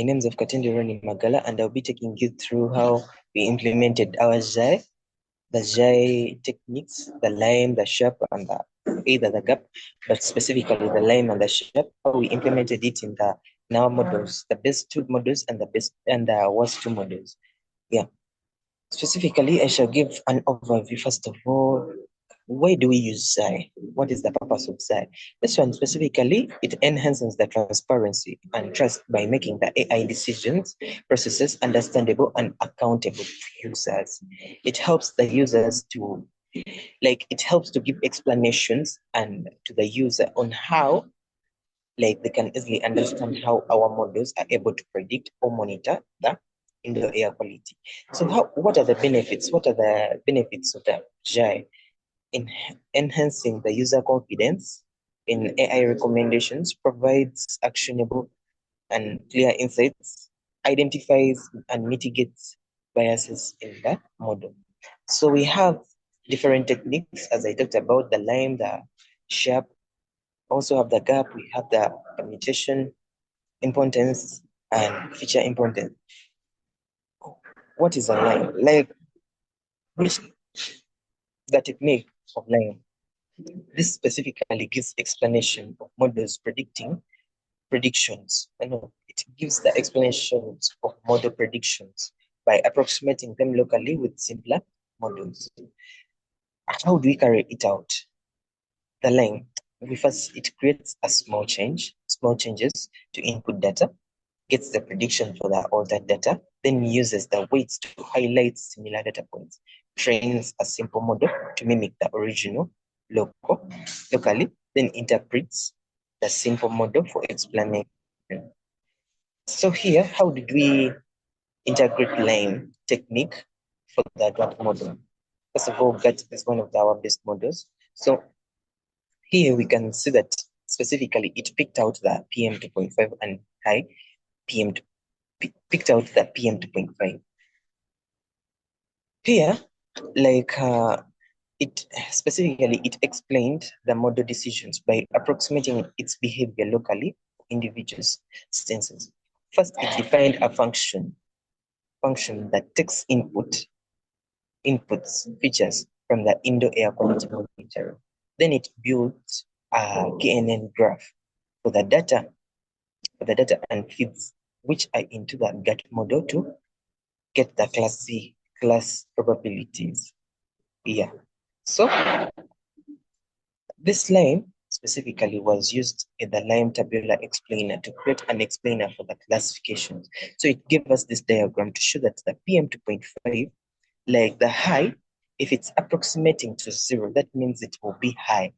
name is Katindi Roni Magala, and I'll be taking you through how we implemented our JAI, the JAI techniques, the lime, the sharp, and either the gap, but specifically the lime and the sharp, how we implemented it in our models, the best two models and the worst two models. Yeah. Specifically, I shall give an overview. First of all, why do we use XAI? What is the purpose of XAI? This one specifically, it enhances the transparency and trust by making the AI decisions processes understandable and accountable to users. It helps the users to, it helps to give explanations and to the user on how, they can easily understand how our models are able to predict or monitor the indoor air quality. So what are the benefits? What are the benefits of the JAI? In enhancing the user confidence in AI recommendations, provides actionable and clear insights, identifies and mitigates biases in the model. So we have different techniques, as I talked about, the lime, the sharp, also have the gap, we have the permutation, importance, and feature importance. What is a lime? Which the technique of lime. This specifically gives explanation of models predictions. It gives the explanations of model predictions by approximating them locally with simpler models. How do we carry it out? The line. First, it creates a small changes to input data, gets the prediction for the altered data, then uses the weights to highlight similar data points, trains a simple model to mimic the original locally, then interprets the simple model for explanation. So here, how did we integrate lime technique for the GAT model? First of all, GAT is one of our best models. So here we can see that specifically it picked out the PM 2.5 and high PM picked out the PM 2.5. Here, it specifically, it explained the model decisions by approximating its behavior locally for individual instances. First, it defined a function that takes inputs features from the indoor air quality monitor. Then it built a KNN graph for the data and feeds which are into the GAT model to get the class probabilities. Yeah. So this line specifically was used in the Lime tabular explainer to create an explainer for the classifications. So it gave us this diagram to show that the PM 2.5, like the high, if it's approximating to 0, that means it will be high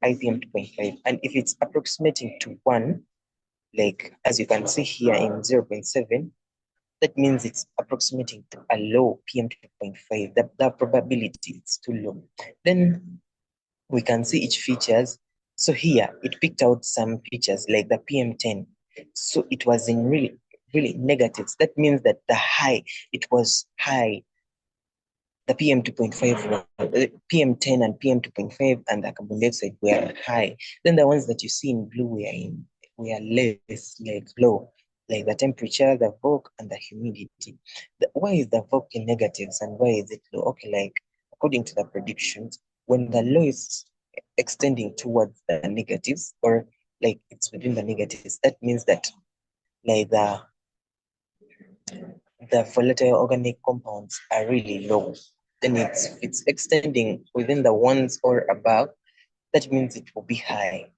PM 2.5. And if it's approximating to 1, like as you can see here in 0.7, that means it's approximating to a low PM 2.5. The probability is too low. Then we can see each features. So here it picked out some features like the PM10. So it was in really negatives. That means that the high, it was high. The PM 2.5, PM10 and PM 2.5 and the carbon dioxide were high. Then the ones that you see in blue were less, like low, like the temperature, the VOC, and the humidity. Why is the VOC in negatives and why is it low? Okay, like according to the predictions, when the low is extending towards the negatives or like it's within the negatives, that means that like the volatile organic compounds are really low. Then it's extending within the ones or above, that means it will be high.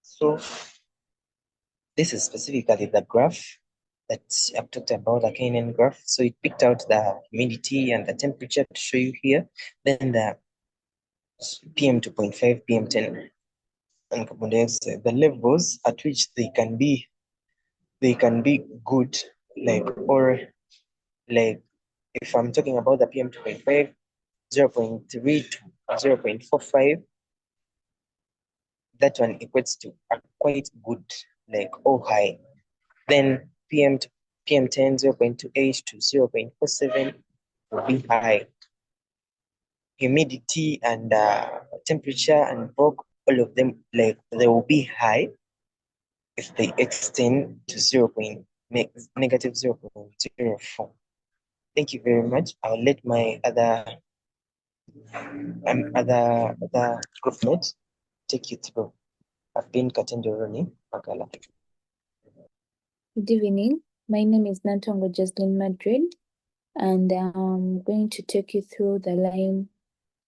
So this is specifically the graph that I've talked about, the KNN graph. So it picked out the humidity and the temperature to show you here. Then the PM 2.5, PM10, and carbon dioxide, the levels at which they can be good, or if I'm talking about the PM 2.5, 0.3 to 0.45, that one equates to a quite good, or high. Then PM10, 0.28 to 0.47 will be high. Humidity and temperature and VOC, all of them, they will be high. if they extend to negative 0.04. Thank you very much. I'll let my other group mates take you through. I've been Katendo Roni Magala. Good evening. My name is Nantongo Jaslyn Madrid, and I'm going to take you through the line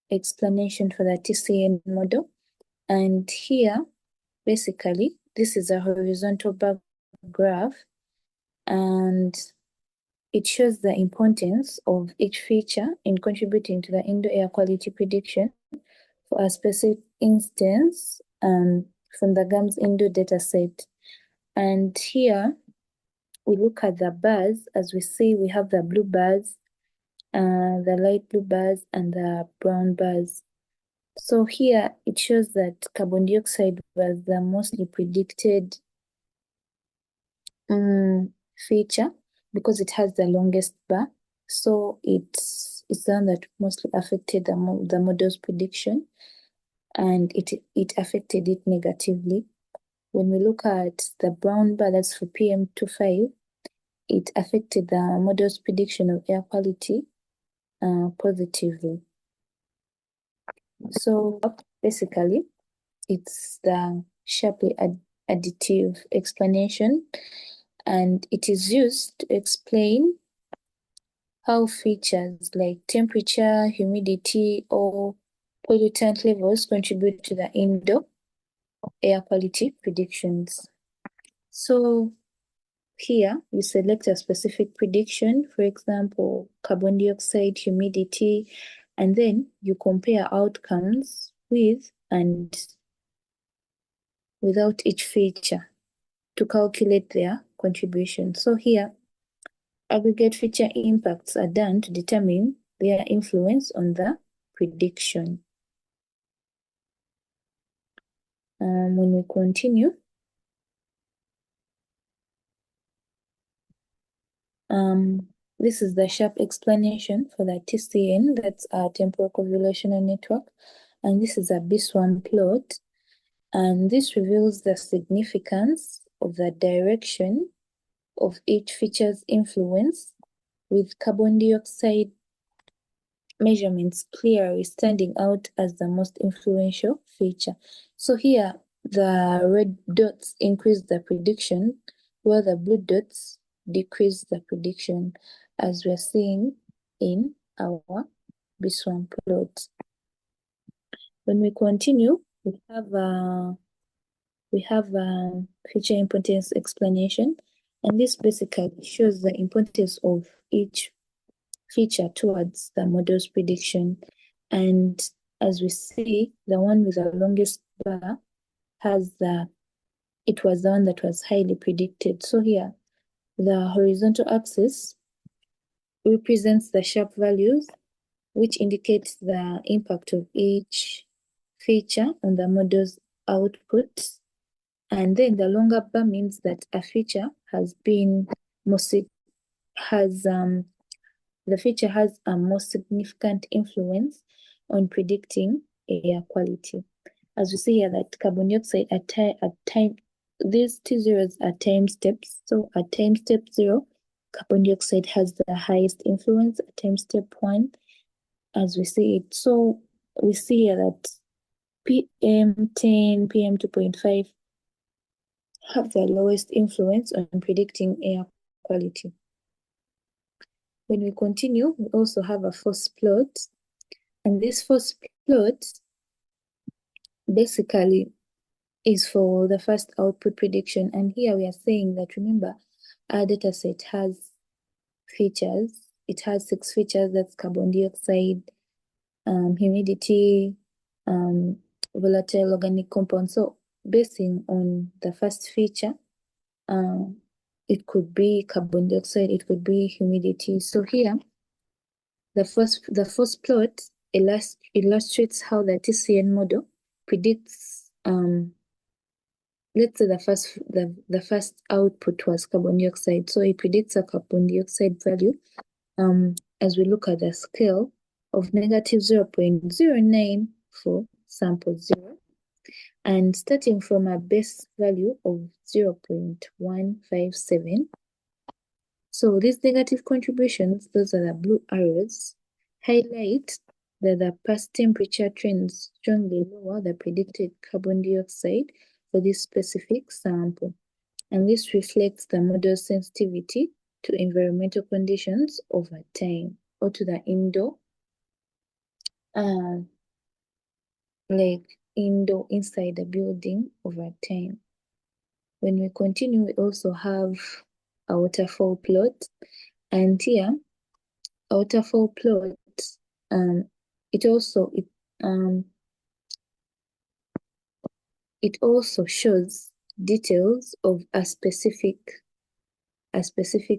explanation for the TCN model. And here, basically, this is a horizontal bar graph, and it shows the importance of each feature in contributing to the indoor air quality prediction for a specific instance from the GAMS indoor data set. And here, we look at the bars. As we see, we have the blue bars, the light blue bars, and the brown bars. So here it shows that carbon dioxide was the mostly predicted feature because it has the longest bar. So it's the one that mostly affected the model's prediction, and it affected it negatively. When we look at the brown bar, that's for PM2.5, it affected the model's prediction of air quality positively. So basically, it's the sharply additive explanation, and it is used to explain how features like temperature, humidity, or pollutant levels contribute to the indoor air quality predictions. So here you select a specific prediction, for example, carbon dioxide, humidity, and then you compare outcomes with and without each feature to calculate their contribution. So here, aggregate feature impacts are done to determine their influence on the prediction. When we continue, this is the sharp explanation for the TCN, that's our temporal correlational network, and this is a B-swarm plot, and this reveals the significance of the direction of each feature's influence, with carbon dioxide measurements clearly standing out as the most influential feature. So here, the red dots increase the prediction, while the blue dots decrease the prediction, as we're seeing in our B-swarm plot. When we continue, we have a feature importance explanation, and this basically shows the importance of each feature towards the model's prediction. And as we see, the one with the longest bar it was the one that was highly predicted. So here, the horizontal axis represents the sharp values, which indicates the impact of each feature on the model's output. And then the longer bar means that a feature has the feature has a more significant influence on predicting air quality. As we see here, that carbon dioxide at time, these T0s are time steps. So at time step 0, carbon dioxide has the highest influence. At time step 1, as we see it. So we see here that PM10, PM2.5 have the lowest influence on predicting air quality. When we continue, we also have a force plot, and this force plot basically is for the first output prediction. And here we are saying that, remember, our data set has features. It has 6 features, that's carbon dioxide, humidity, volatile organic compounds. So basing on the first feature, it could be carbon dioxide, it could be humidity. So here, the first plot illustrates how the TCN model predicts. Let's say the first output was carbon dioxide, so it predicts a carbon dioxide value. As we look at the scale of negative 0.09 for sample 0, And starting from a base value of 0.157, so these negative contributions, those are the blue arrows, highlight that the past temperature trends strongly lower the predicted carbon dioxide for this specific sample. And this reflects the model's sensitivity to environmental conditions over time, or to the indoor, inside the building over time. When we continue, we also have a waterfall plot, and here a waterfall plot it also shows details of a specific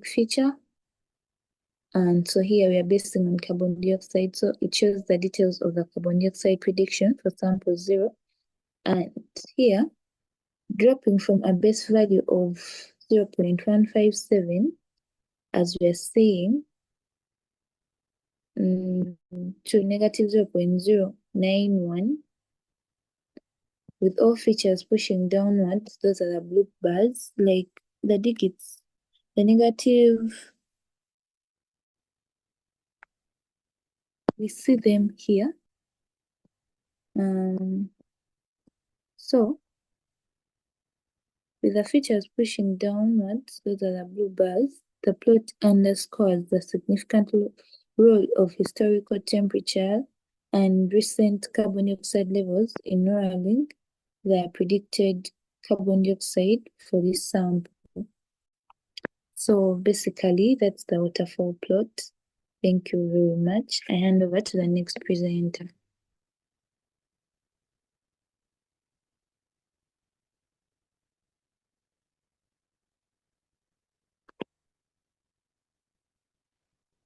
feature. And so here we are basing on carbon dioxide, so it shows the details of the carbon dioxide prediction for sample 0. And here, dropping from a base value of 0.157, as we are saying, to negative 0.091, with all features pushing downwards. Those are the blue bars, like the digits. The negative, we see them here. So, with the features pushing downwards, those are the blue bars, the plot underscores the significant role of historical temperature and recent carbon dioxide levels in lowering the predicted carbon dioxide for this sample. So basically, that's the waterfall plot. Thank you very much. I hand over to the next presenter.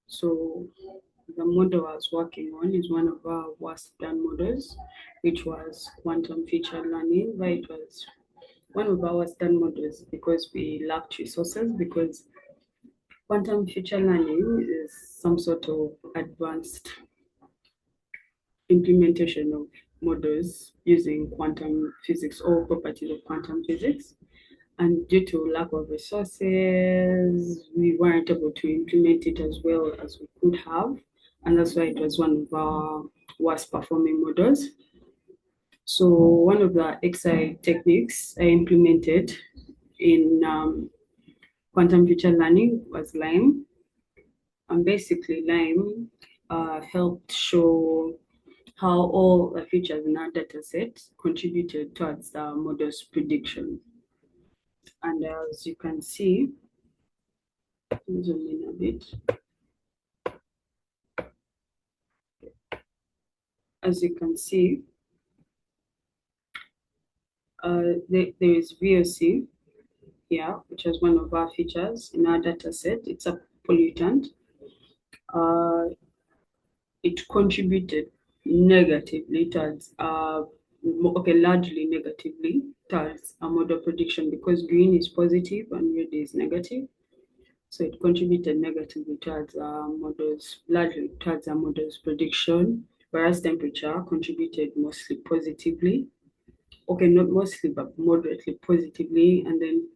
So the model I was working on is one of our worst done models, which was quantum feature learning. But it was one of our worst done models because we lacked resources, because quantum feature learning is some sort of advanced implementation of models using quantum physics or properties of quantum physics. And due to lack of resources, we weren't able to implement it as well as we could have. And that's why it was one of our worst performing models. So one of the XI techniques I implemented in quantum feature learning was LIME. And basically LIME helped show how all the features in our data set contributed towards the model's prediction. And as you can see, zoom in a bit. As you can see, there is VOC here, which is one of our features in our data set. It's a pollutant. It contributed negatively towards, largely negatively towards a model prediction, because green is positive and red is negative. So it contributed negatively towards largely towards our model's prediction, whereas temperature contributed mostly positively. Okay, not mostly, but moderately positively. And then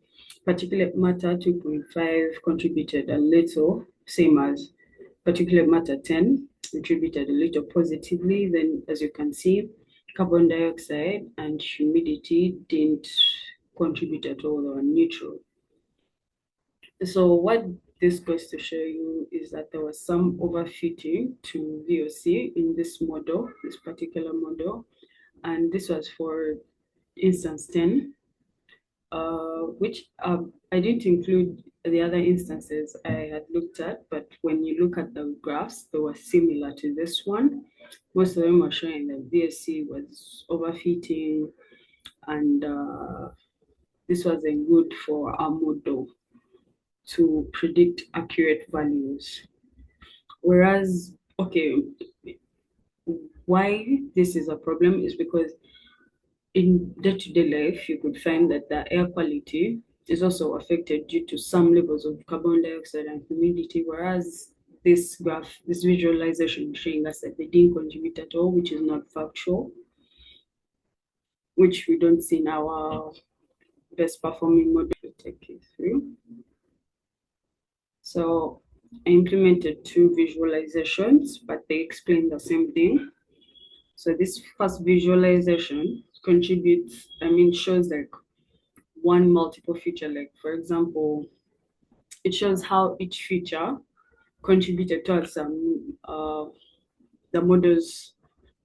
particulate matter 2.5 contributed a little, same as particulate matter 10 contributed a little positively. Then, as you can see, carbon dioxide and humidity didn't contribute at all, they were neutral. So what this goes to show you is that there was some overfitting to VOC in this model, this particular model. And this was for instance 10, which I didn't include the other instances I had looked at, but when you look at the graphs, they were similar to this one. Most of them were showing that VOC was overfitting, and this wasn't good for our model to predict accurate values. Whereas, okay, why this is a problem is because in day-to-day life, you could find that the air quality is also affected due to some levels of carbon dioxide and humidity, whereas this graph, this visualization is showing us that they didn't contribute at all, which is not factual. which we don't see in our best performing model. To take you through. So I implemented 2 visualizations, but they explain the same thing. So this first visualization shows like one multiple feature. Like for example, it shows how each feature contributed towards the model's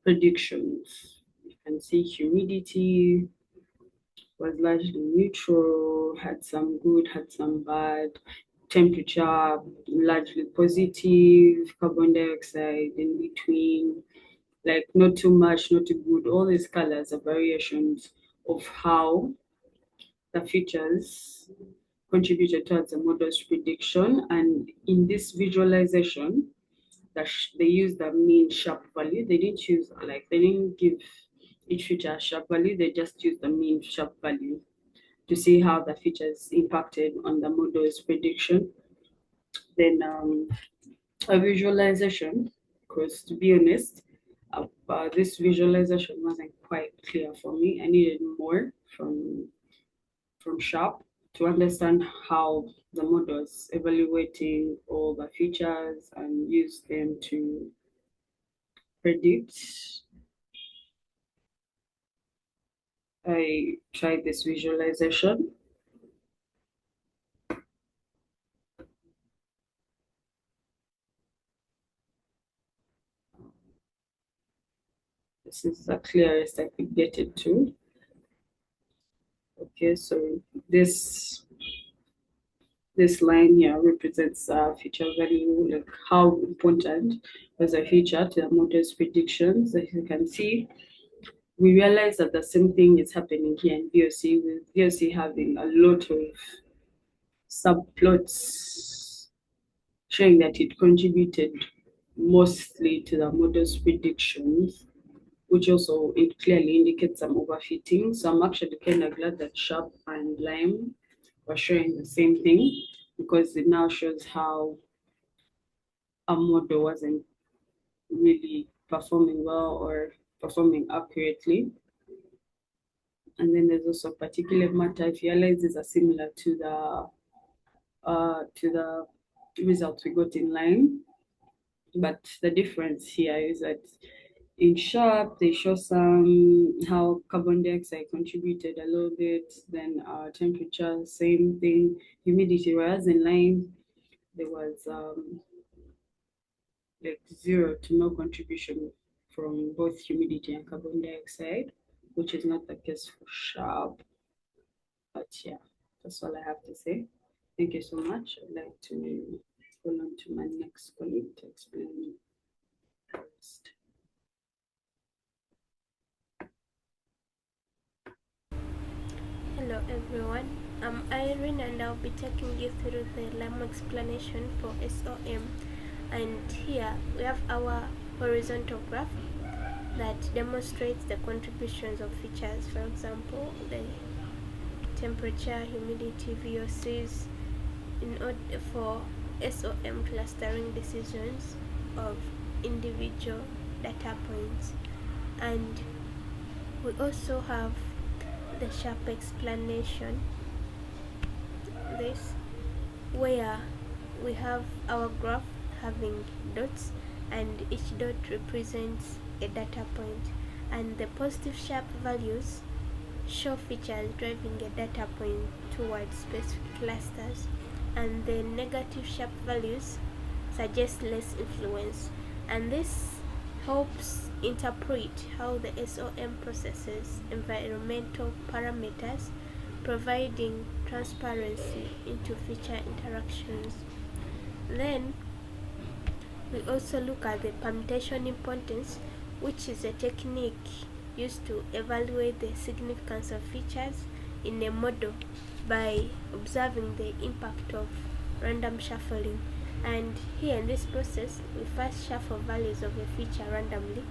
predictions. You can see humidity was largely neutral, had some good, had some bad. Temperature largely positive, carbon dioxide in between, like not too much, not too good. All these colors are variations of how the features contributed towards the model's prediction. And in this visualization, they use the mean sharp value. They didn't give each feature a sharp value. They just used the mean sharp value to see how the features impacted on the model's prediction. Then a visualization, because to be honest, this visualization wasn't quite clear for me. I needed more from Sharp to understand how the model is evaluating all the features and use them to predict. I tried this visualization. This is the clearest I could get it to. Okay, so this line here represents feature value, like how important was a feature to the model's predictions. As you can see, we realize that the same thing is happening here in VOC, with VOC having a lot of subplots showing that it contributed mostly to the model's predictions, which also it clearly indicates some overfitting. So I'm actually kind of glad that Sharp and Lime were showing the same thing, because it now shows how a model wasn't really performing well or performing accurately. And then there's also particulate matter. If you realize these are similar to the results we got in Lime, but the difference here is that in Sharp, they show some how carbon dioxide contributed a little bit, then temperature, same thing, humidity, whereas in Lime, there was like 0 to no contribution from both humidity and carbon dioxide, which is not the case for Sharp. But yeah, that's all I have to say. Thank you so much. I'd like to go on to my next colleague to explain the rest. Hello everyone, I'm Irene and I'll be taking you through the LAM explanation for SOM. And here we have our horizontal graph that demonstrates the contributions of features, for example, the temperature, humidity, VOCs, in order for SOM clustering decisions of individual data points. And we also have the Sharp explanation, this, where we have our graph having dots and each dot represents a data point, and the positive Sharp values show features driving a data point towards specific clusters, and the negative Sharp values suggest less influence. And this helps interpret how the SOM processes environmental parameters, providing transparency into feature interactions. Then we also look at the permutation importance, which is a technique used to evaluate the significance of features in a model by observing the impact of random shuffling. And here in this process, we first shuffle values of a feature randomly,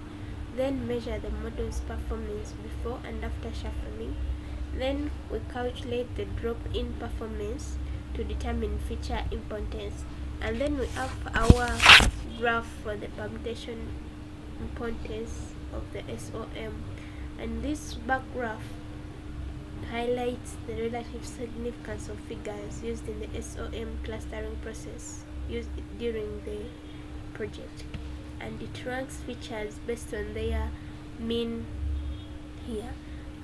then measure the model's performance before and after shuffling. Then we calculate the drop in performance to determine feature importance. And then we have our graph for the permutation importance of the SOM. And this bar graph highlights the relative significance of figures used in the SOM clustering process used during the project, and it ranks features based on their mean here,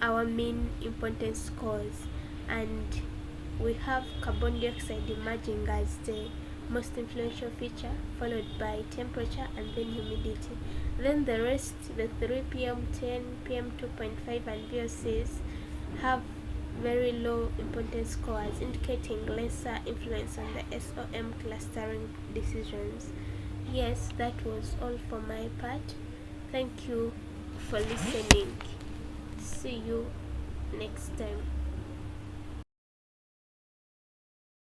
our mean importance scores, and we have carbon dioxide emerging as the most influential feature, followed by temperature and then humidity. Then the rest, the 3 pm, 10 pm, 2.5 and VOCs have very low importance scores, indicating lesser influence on the SOM clustering decisions. Yes, that was all for my part. Thank you for listening. See you next time.